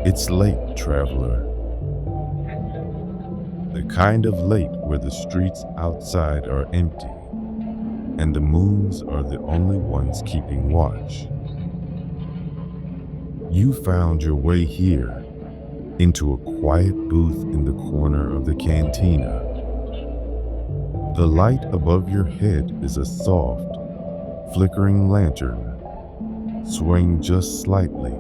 It's late, traveler. The kind of late where the streets outside are empty and the moons are the only ones keeping watch. You found your way here, into a quiet booth in the corner of the cantina. The light above your head is a soft, flickering lantern, swaying just slightly,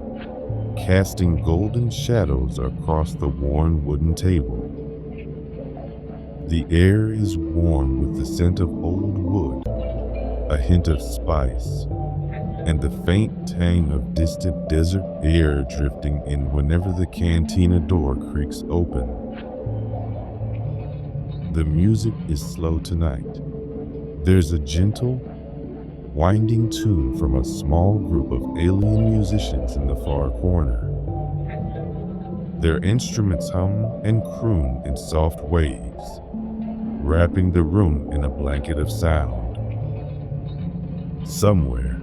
casting golden shadows across the worn wooden table. The air is warm with the scent of old wood, a hint of spice, and the faint tang of distant desert air drifting in whenever the cantina door creaks open. The music is slow tonight. There's a gentle, winding tune from a small group of alien musicians in the far corner. Their instruments hum and croon in soft waves, wrapping the room in a blanket of sound. Somewhere,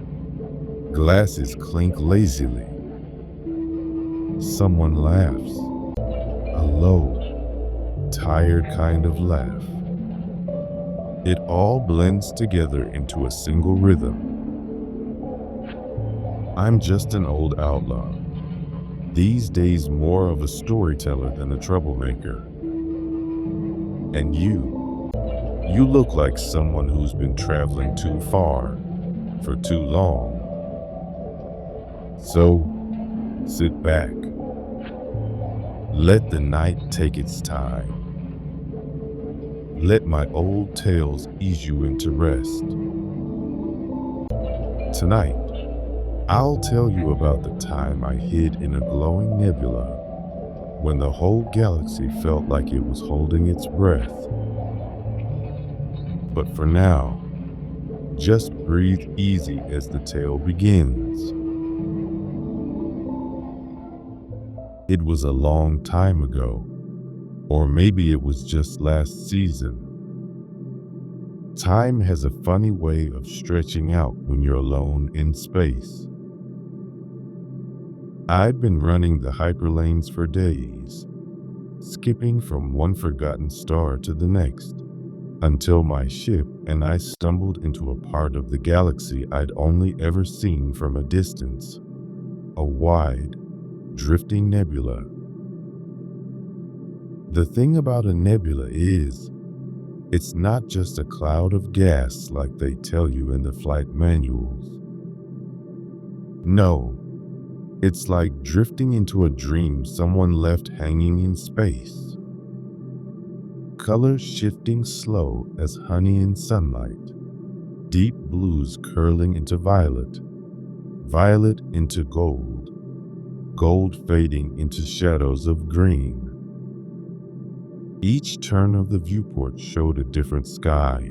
glasses clink lazily. Someone laughs, a low, tired kind of laugh. It all blends together into a single rhythm. I'm just an old outlaw, these days more of a storyteller than a troublemaker. And you look like someone who's been traveling too far for too long. So, sit back. Let the night take its time. Let my old tales ease you into rest. Tonight, I'll tell you about the time I hid in a glowing nebula when the whole galaxy felt like it was holding its breath. But for now, just breathe easy as the tale begins. It was a long time ago, or maybe it was just last season. Time has a funny way of stretching out when you're alone in space. I'd been running the hyperlanes for days, skipping from one forgotten star to the next, until my ship and I stumbled into a part of the galaxy I'd only ever seen from a distance, a wide, drifting nebula. The thing about a nebula is, it's not just a cloud of gas like they tell you in the flight manuals. No, it's like drifting into a dream someone left hanging in space. Colors shifting slow as honey in sunlight, deep blues curling into violet, violet into gold, gold fading into shadows of green. Each turn of the viewport showed a different sky,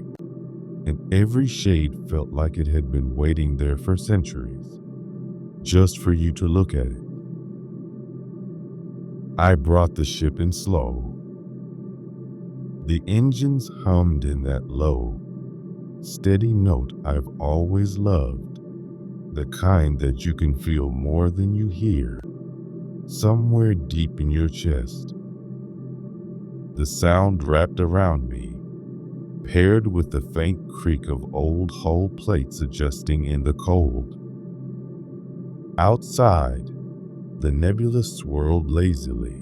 and every shade felt like it had been waiting there for centuries, just for you to look at it. I brought the ship in slow. The engines hummed in that low, steady note I've always loved, the kind that you can feel more than you hear, somewhere deep in your chest. The sound wrapped around me, paired with the faint creak of old hull plates adjusting in the cold. Outside, the nebula swirled lazily,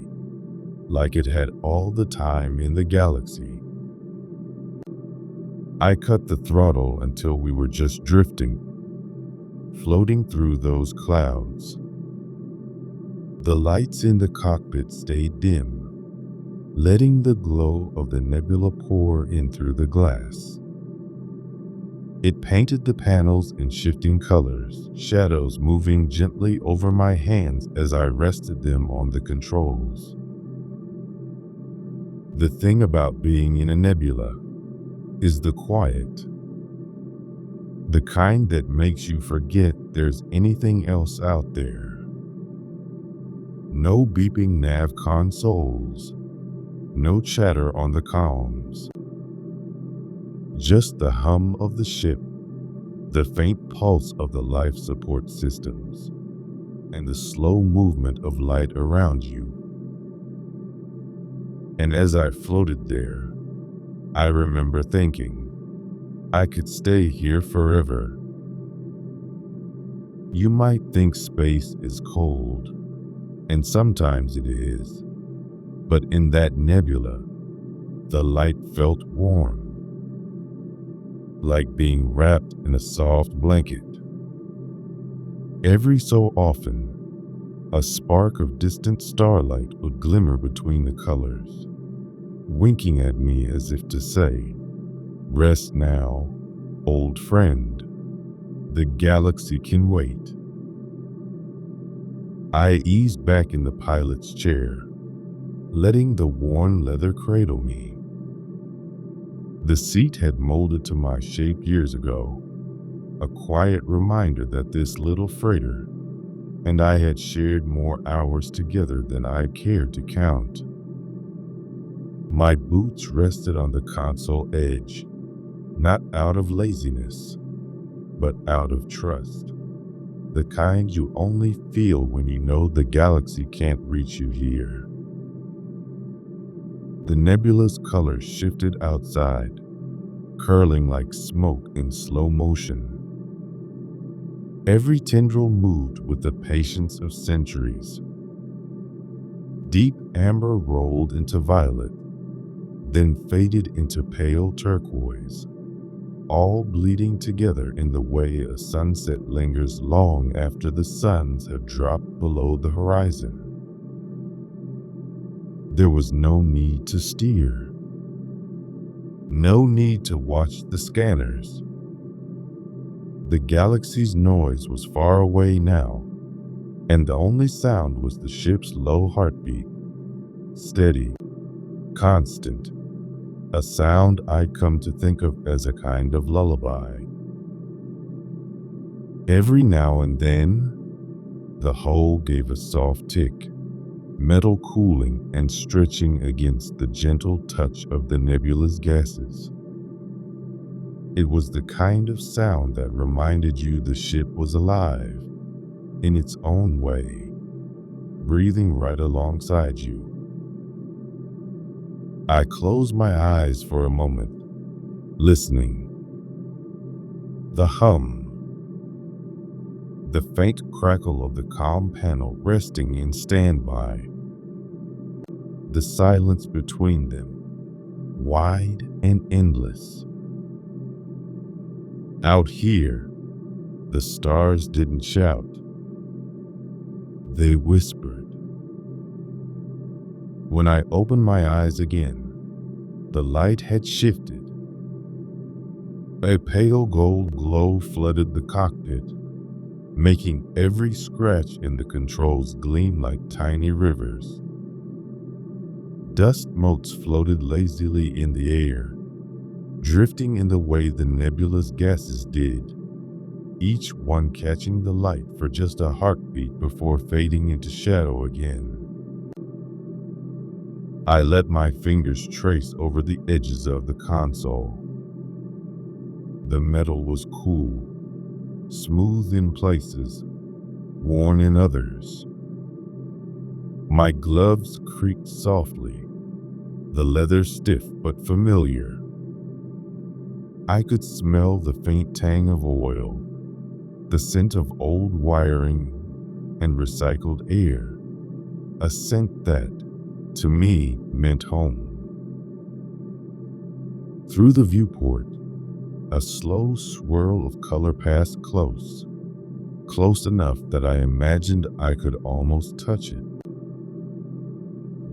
like it had all the time in the galaxy. I cut the throttle until we were just drifting, floating through those clouds. The lights in the cockpit stayed dim, letting the glow of the nebula pour in through the glass. It painted the panels in shifting colors, shadows moving gently over my hands as I rested them on the controls. The thing about being in a nebula is the quiet, the kind that makes you forget there's anything else out there. No beeping nav consoles, no chatter on the comms. Just the hum of the ship, the faint pulse of the life support systems, and the slow movement of light around you. And as I floated there, I remember thinking, I could stay here forever. You might think space is cold, and sometimes it is, but in that nebula, the light felt warm, like being wrapped in a soft blanket. Every so often, a spark of distant starlight would glimmer between the colors, winking at me as if to say, "Rest now, old friend. The galaxy can wait." I eased back in the pilot's chair, letting the worn leather cradle me. The seat had molded to my shape years ago, a quiet reminder that this little freighter and I had shared more hours together than I cared to count. My boots rested on the console edge, not out of laziness, but out of trust. The kind you only feel when you know the galaxy can't reach you here. The nebula's colors shifted outside, curling like smoke in slow motion. Every tendril moved with the patience of centuries. Deep amber rolled into violet, then faded into pale turquoise, all bleeding together in the way a sunset lingers long after the suns have dropped below the horizon. There was no need to steer, no need to watch the scanners. The galaxy's noise was far away now, and the only sound was the ship's low heartbeat, steady, constant, a sound I'd come to think of as a kind of lullaby. Every now and then, the hull gave a soft tick, metal cooling and stretching against the gentle touch of the nebula's gases. It was the kind of sound that reminded you the ship was alive, in its own way, breathing right alongside you. I closed my eyes for a moment, listening. The hum, the faint crackle of the comm panel resting in standby, the silence between them, wide and endless. Out here, the stars didn't shout. They whispered. When I opened my eyes again, the light had shifted. A pale gold glow flooded the cockpit, making every scratch in the controls gleam like tiny rivers. Dust motes floated lazily in the air, drifting in the way the nebula's gases did, each one catching the light for just a heartbeat before fading into shadow again. I let my fingers trace over the edges of the console. The metal was cool, smooth in places, worn in others. My gloves creaked softly, the leather stiff but familiar. I could smell the faint tang of oil, the scent of old wiring and recycled air, a scent that, to me, meant home. Through the viewport, a slow swirl of color passed close, close enough that I imagined I could almost touch it.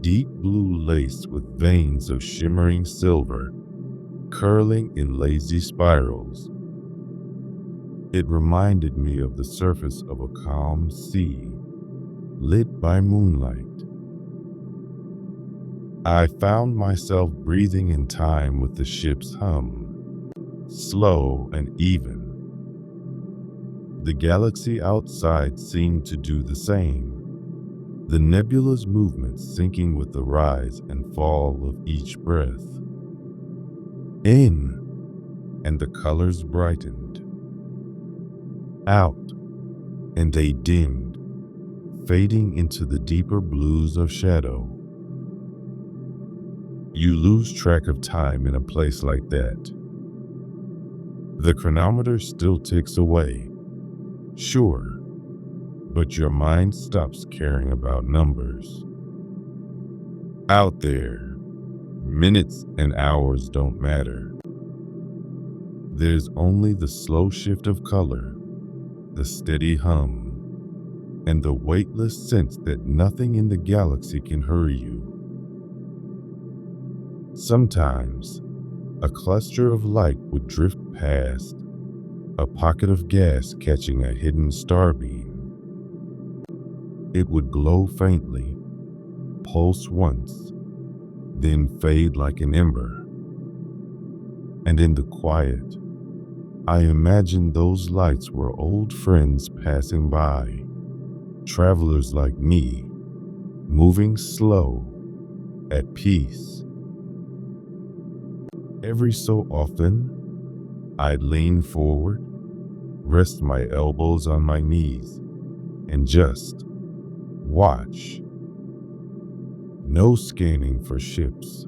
Deep blue lace with veins of shimmering silver, curling in lazy spirals. It reminded me of the surface of a calm sea, lit by moonlight. I found myself breathing in time with the ship's hum, slow and even. The galaxy outside seemed to do the same, the nebula's movements syncing with the rise and fall of each breath. In, and the colors brightened. Out, and they dimmed, fading into the deeper blues of shadow. You lose track of time in a place like that. The chronometer still ticks away, sure, but your mind stops caring about numbers. Out there, minutes and hours don't matter. There's only the slow shift of color, the steady hum, and the weightless sense that nothing in the galaxy can hurry you. Sometimes, a cluster of light would drift past, a pocket of gas catching a hidden starbeam. It would glow faintly, pulse once, then fade like an ember. And in the quiet, I imagined those lights were old friends passing by, travelers like me, moving slow, at peace. Every so often, I'd lean forward, rest my elbows on my knees, and just watch. No scanning for ships.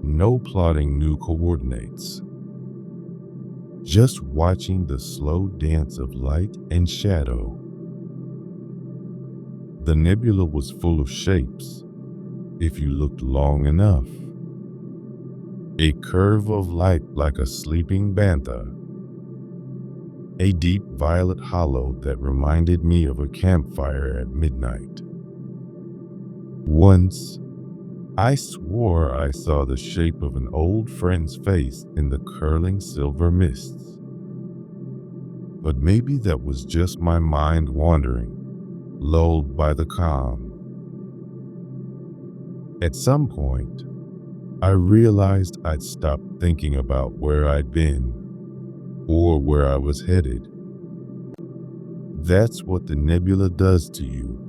No plotting new coordinates. Just watching the slow dance of light and shadow. The nebula was full of shapes, if you looked long enough. A curve of light like a sleeping bantha. A deep violet hollow that reminded me of a campfire at midnight. Once, I swore I saw the shape of an old friend's face in the curling silver mists. But maybe that was just my mind wandering, lulled by the calm. At some point, I realized I'd stopped thinking about where I'd been or where I was headed. That's what the nebula does to you.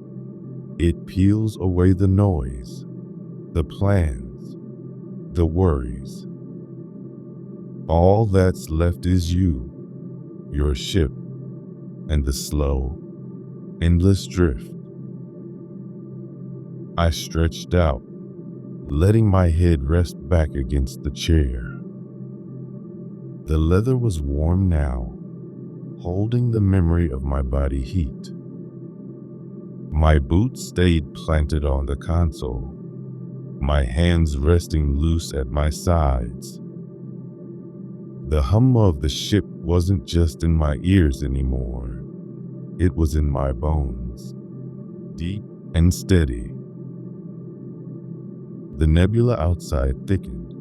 It peels away the noise, the plans, the worries. All that's left is you, your ship, and the slow, endless drift. I stretched out, letting my head rest back against the chair. The leather was warm now, holding the memory of my body heat. My boots stayed planted on the console, my hands resting loose at my sides. The hum of the ship wasn't just in my ears anymore. It was in my bones, deep and steady. The nebula outside thickened,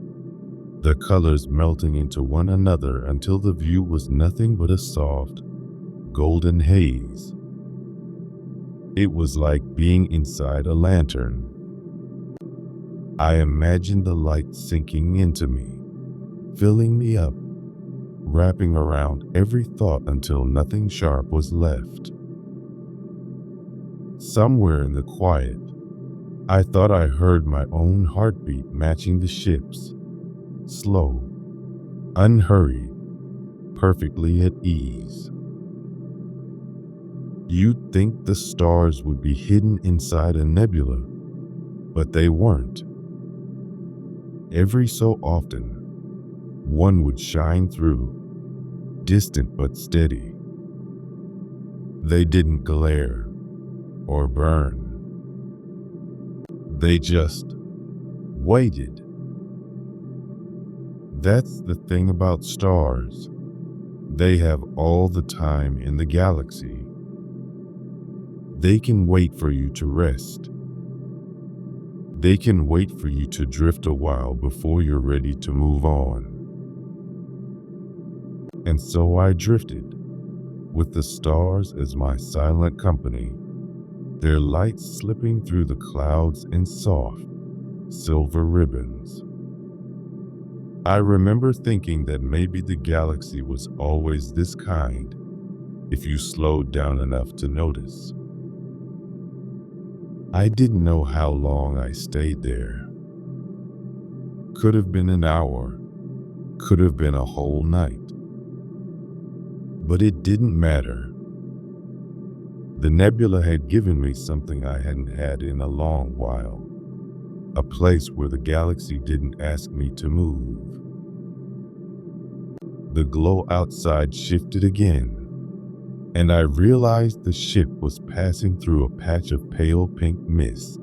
the colors melting into one another until the view was nothing but a soft, golden haze. It was like being inside a lantern. I imagined the light sinking into me, filling me up, wrapping around every thought until nothing sharp was left. Somewhere in the quiet, I thought I heard my own heartbeat matching the ship's, slow, unhurried, perfectly at ease. You'd think the stars would be hidden inside a nebula, but they weren't. Every so often, one would shine through, distant but steady. They didn't glare or burn. They just waited. That's the thing about stars. They have all the time in the galaxy. They can wait for you to rest. They can wait for you to drift a while before you're ready to move on. And so I drifted, with the stars as my silent company, their lights slipping through the clouds in soft, silver ribbons. I remember thinking that maybe the galaxy was always this kind, if you slowed down enough to notice. I didn't know how long I stayed there. Could have been an hour, could have been a whole night. But it didn't matter. The nebula had given me something I hadn't had in a long while, a place where the galaxy didn't ask me to move. The glow outside shifted again, and I realized the ship was passing through a patch of pale pink mist.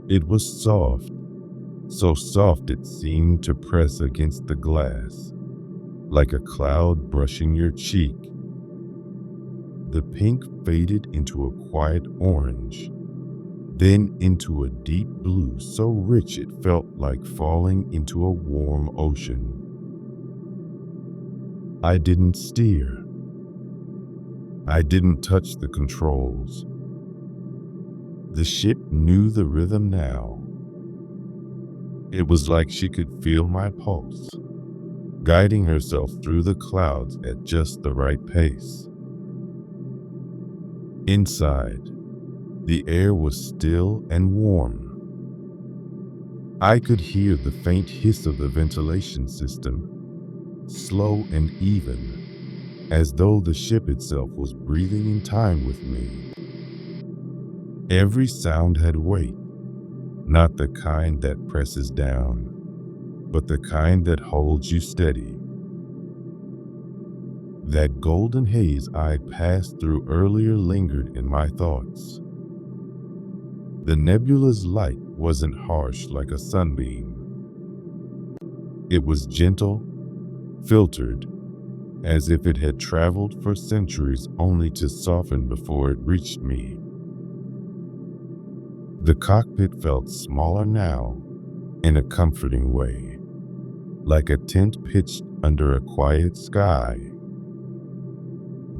It was soft, so soft it seemed to press against the glass, like a cloud brushing your cheek. The pink faded into a quiet orange, then into a deep blue so rich it felt like falling into a warm ocean. I didn't steer. I didn't touch the controls. The ship knew the rhythm now. It was like she could feel my pulse, guiding herself through the clouds at just the right pace. Inside, the air was still and warm. I could hear the faint hiss of the ventilation system, slow and even, as though the ship itself was breathing in time with me. Every sound had weight, not the kind that presses down, but the kind that holds you steady. That golden haze I'd passed through earlier lingered in my thoughts. The nebula's light wasn't harsh like a sunbeam. It was gentle, filtered, as if it had traveled for centuries only to soften before it reached me. The cockpit felt smaller now, in a comforting way, like a tent pitched under a quiet sky.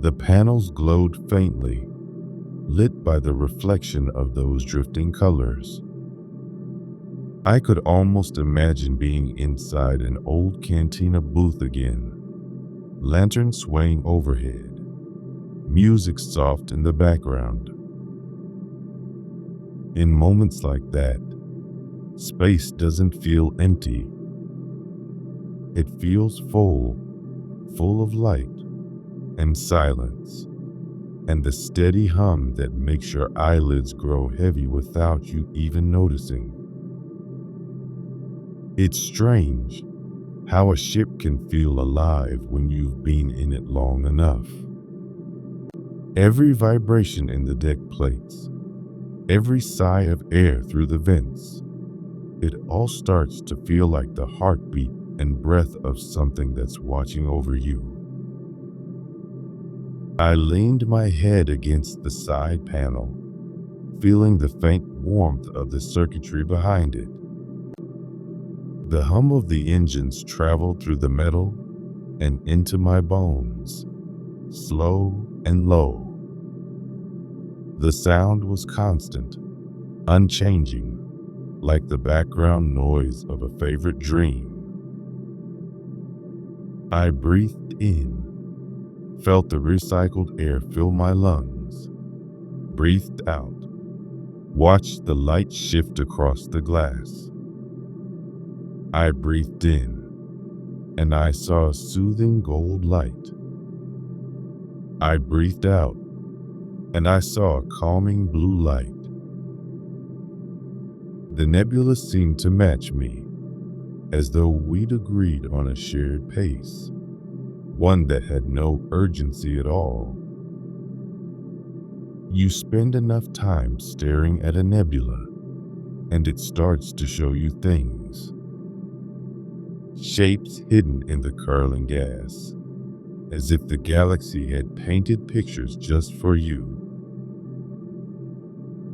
The panels glowed faintly, lit by the reflection of those drifting colors. I could almost imagine being inside an old cantina booth again, lanterns swaying overhead, music soft in the background. In moments like that, space doesn't feel empty. It feels full, full of light and silence, and the steady hum that makes your eyelids grow heavy without you even noticing. It's strange how a ship can feel alive when you've been in it long enough. Every vibration in the deck plates, every sigh of air through the vents, it all starts to feel like the heartbeat and breath of something that's watching over you. I leaned my head against the side panel, feeling the faint warmth of the circuitry behind it. The hum of the engines traveled through the metal and into my bones, slow and low. The sound was constant, unchanging, like the background noise of a favorite dream. I breathed in, felt the recycled air fill my lungs, breathed out, watched the light shift across the glass. I breathed in, and I saw a soothing gold light. I breathed out, and I saw a calming blue light. The nebula seemed to match me, as though we'd agreed on a shared pace, one that had no urgency at all. You spend enough time staring at a nebula, and it starts to show you things. Shapes hidden in the curling gas, as if the galaxy had painted pictures just for you.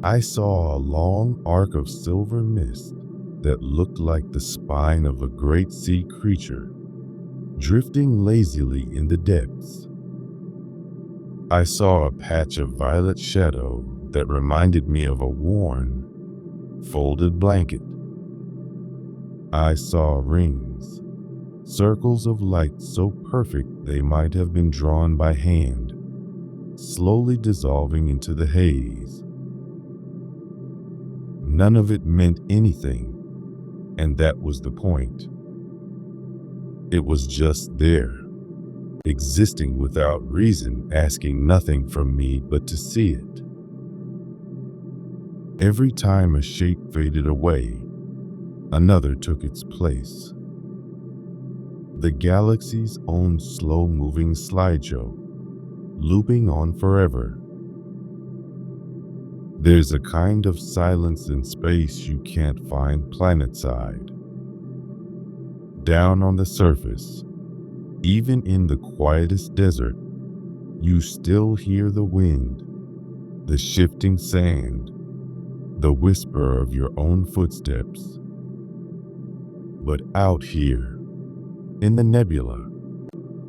I saw a long arc of silver mist that looked like the spine of a great sea creature, drifting lazily in the depths. I saw a patch of violet shadow that reminded me of a worn, folded blanket. I saw rings, circles of light so perfect they might have been drawn by hand, slowly dissolving into the haze. None of it meant anything, and that was the point. It was just there, existing without reason, asking nothing from me but to see it. Every time a shape faded away, another took its place. The galaxy's own slow-moving slideshow, looping on forever. There's a kind of silence in space you can't find planetside. Down on the surface, even in the quietest desert, you still hear the wind, the shifting sand, the whisper of your own footsteps. But out here, in the nebula,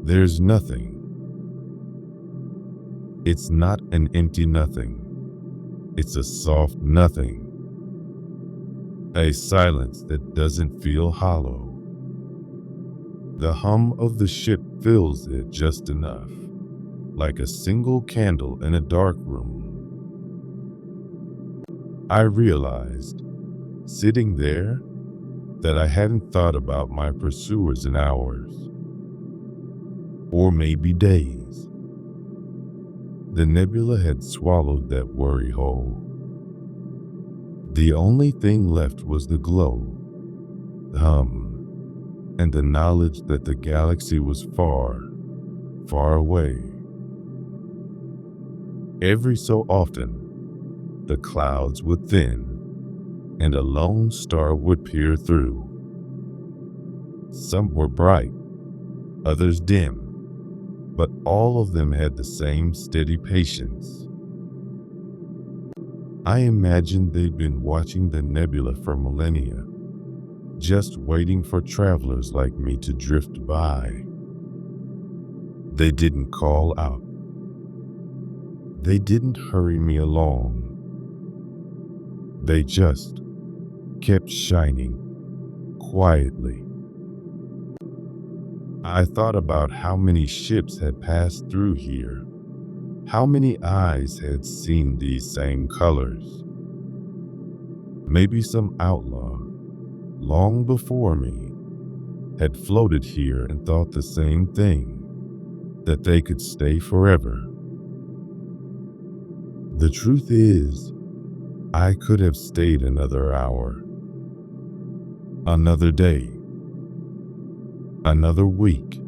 there's nothing. It's not an empty nothing. It's a soft nothing. A silence that doesn't feel hollow. The hum of the ship fills it just enough, like a single candle in a dark room. I realized, sitting there, that I hadn't thought about my pursuers in hours, or maybe days. The nebula had swallowed that worry whole. The only thing left was the glow, the hum, and the knowledge that the galaxy was far, far away. Every so often, the clouds would thin, and a lone star would peer through. Some were bright, others dim, but all of them had the same steady patience. I imagined they'd been watching the nebula for millennia, just waiting for travelers like me to drift by. They didn't call out. They didn't hurry me along. They just kept shining quietly. I thought about how many ships had passed through here, how many eyes had seen these same colors. Maybe some outlaw, long before me, had floated here and thought the same thing, that they could stay forever. The truth is, I could have stayed another hour, another day, another week.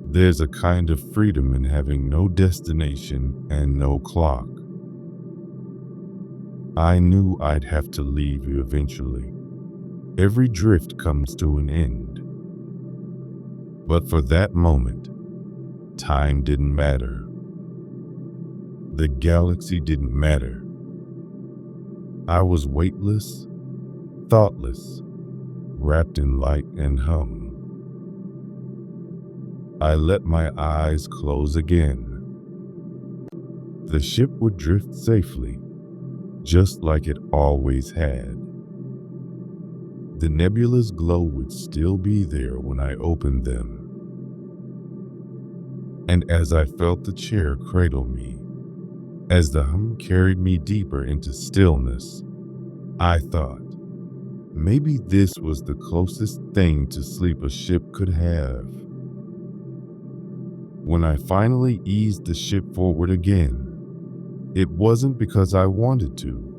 There's a kind of freedom in having no destination and no clock. I knew I'd have to leave you eventually. Every drift comes to an end. But for that moment, time didn't matter. The galaxy didn't matter. I was weightless, thoughtless, wrapped in light and hum. I let my eyes close again. The ship would drift safely, just like it always had. The nebula's glow would still be there when I opened them. And as I felt the chair cradle me, as the hum carried me deeper into stillness, I thought, maybe this was the closest thing to sleep a ship could have. When I finally eased the ship forward again, it wasn't because I wanted to.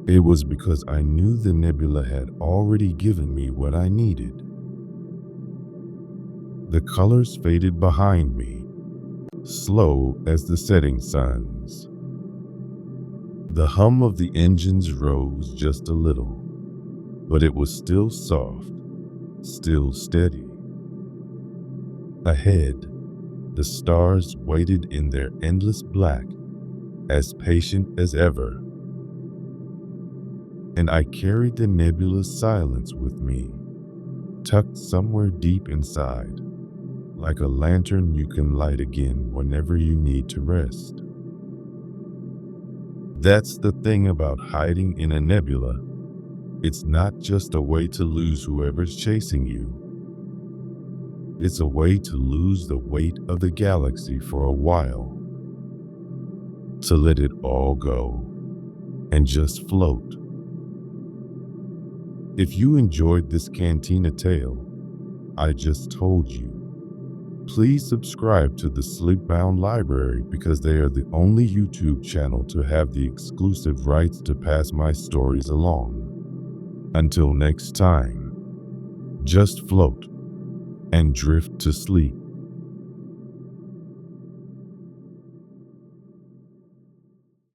It was because I knew the nebula had already given me what I needed. The colors faded behind me, slow as the setting suns. The hum of the engines rose just a little, but it was still soft, still steady. Ahead, the stars waited in their endless black, as patient as ever. And I carried the nebula's silence with me, tucked somewhere deep inside, like a lantern you can light again whenever you need to rest. That's the thing about hiding in a nebula. It's not just a way to lose whoever's chasing you. It's a way to lose the weight of the galaxy for a while. To let it all go and just float. If you enjoyed this Cantina tale I just told you, Please subscribe to the Sleepbound Library because they are the only YouTube channel to have the exclusive rights to pass my stories along. Until next time, just float and drift to sleep.